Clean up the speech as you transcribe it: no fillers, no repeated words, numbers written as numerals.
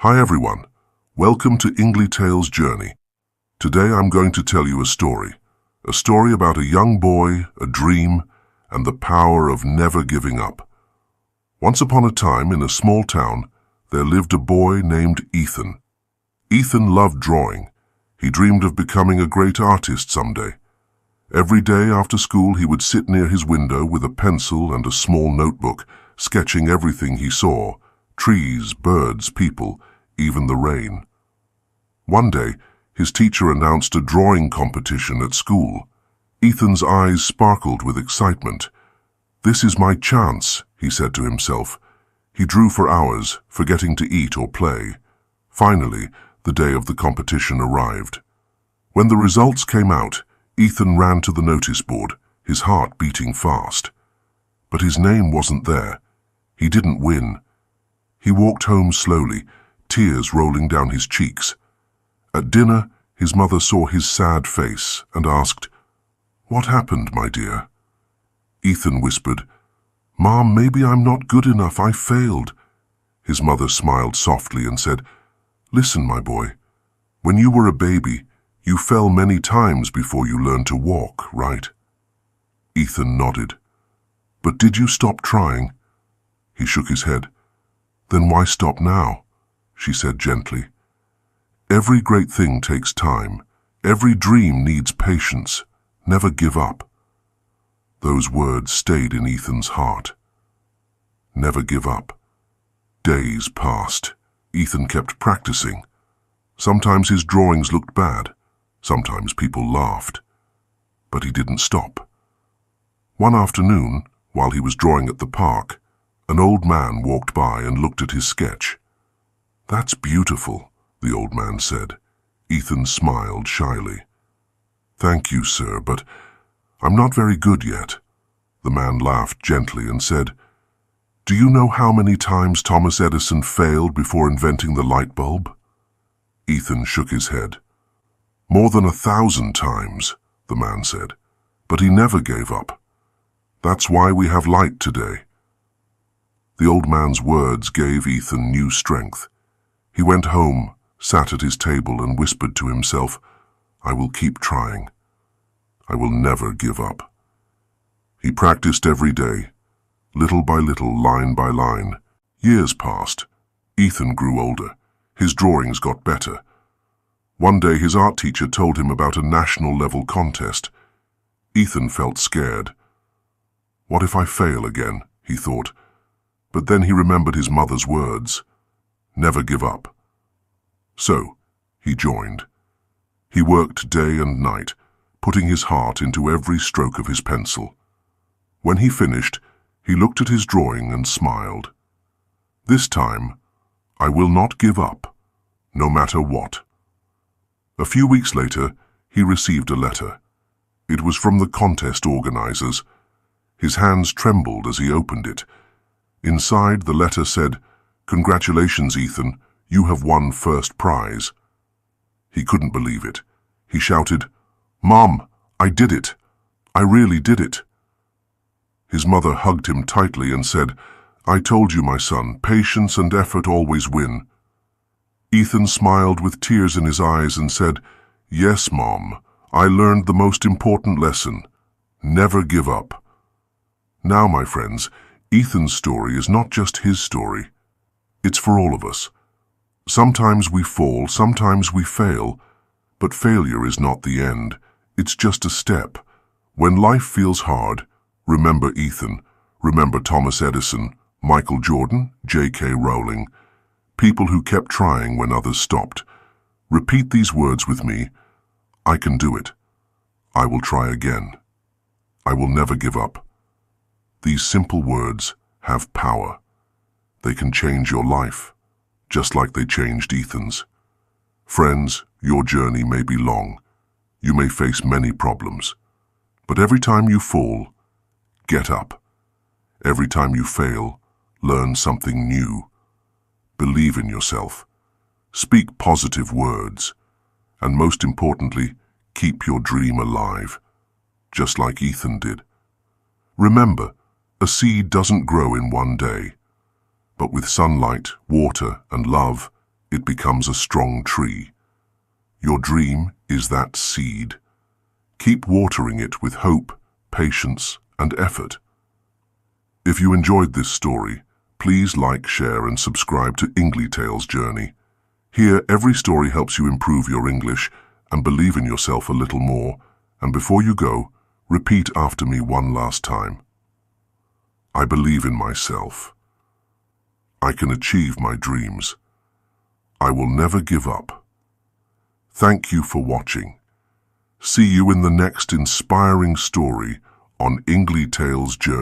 Hi everyone, welcome to EngliTales journey. Today I'm going to tell you a story about a young boy, a dream, and the power of never giving up. Once upon a time in a small town, there lived a boy named Ethan. Ethan loved drawing. He dreamed of becoming a great artist someday. Every day after school he would sit near his window with a pencil and a small notebook, sketching everything he saw, trees, birds, people, even the rain. One day, his teacher announced a drawing competition at school. Ethan's eyes sparkled with excitement. "This is my chance," he said to himself. He drew for hours, forgetting to eat or play. Finally, the day of the competition arrived. When the results came out, Ethan ran to the notice board, his heart beating fast. But his name wasn't there. He didn't win. He walked home slowly, tears rolling down his cheeks. At dinner, his mother saw his sad face and asked, "What happened, my dear?" Ethan whispered, "Mom, maybe I'm not good enough. I failed." His mother smiled softly and said, "Listen, my boy, when you were a baby, you fell many times before you learned to walk, right?" Ethan nodded. "But did you stop trying?" He shook his head. "Then why stop now?" she said gently. "Every great thing takes time. Every dream needs patience. Never give up." Those words stayed in Ethan's heart. Never give up. Days passed. Ethan kept practicing. Sometimes his drawings looked bad. Sometimes people laughed. But he didn't stop. One afternoon, while he was drawing at the park, an old man walked by and looked at his sketch. "That's beautiful," the old man said. Ethan smiled shyly. "Thank you, sir, but I'm not very good yet." The man laughed gently and said, "Do you know how many times Thomas Edison failed before inventing the light bulb?" Ethan shook his head. "More than 1,000 times," the man said, "but he never gave up. That's why we have light today." The old man's words gave Ethan new strength. He went home, sat at his table and whispered to himself, "I will keep trying. I will never give up." He practiced every day, little by little, line by line. Years passed. Ethan grew older. His drawings got better. One day his art teacher told him about a national-level contest. Ethan felt scared. "What if I fail again?" he thought. But then he remembered his mother's words. Never give up. So, he joined. He worked day and night, putting his heart into every stroke of his pencil. When he finished, he looked at his drawing and smiled. "This time, I will not give up, no matter what." A few weeks later, he received a letter. It was from the contest organizers. His hands trembled as he opened it. Inside, the letter said, "Congratulations, Ethan, you have won first prize." He couldn't believe it. He shouted, "Mom, I did it. I really did it." His mother hugged him tightly and said, "I told you, my son, patience and effort always win." Ethan smiled with tears in his eyes and said, "Yes, Mom, I learned the most important lesson. Never give up." Now, my friends, Ethan's story is not just his story. It's for all of us. Sometimes we fall, sometimes we fail, but failure is not the end. It's just a step. When life feels hard, remember Ethan, remember Thomas Edison, Michael Jordan, J.K. Rowling, people who kept trying when others stopped. Repeat these words with me. I can do it. I will try again. I will never give up. These simple words have power. They can change your life, just like they changed Ethan's. Friends, your journey may be long. You may face many problems. But every time you fall, get up. Every time you fail, learn something new. Believe in yourself. Speak positive words. And most importantly, keep your dream alive, just like Ethan did. Remember, a seed doesn't grow in one day, but with sunlight, water, and love, it becomes a strong tree. Your dream is that seed. Keep watering it with hope, patience, and effort. If you enjoyed this story, please like, share, and subscribe to EngliTales Journey. Here, every story helps you improve your English and believe in yourself a little more. And before you go, repeat after me one last time. I believe in myself. I can achieve my dreams. I will never give up. Thank you for watching. See you in the next inspiring story on EngliTales Journey.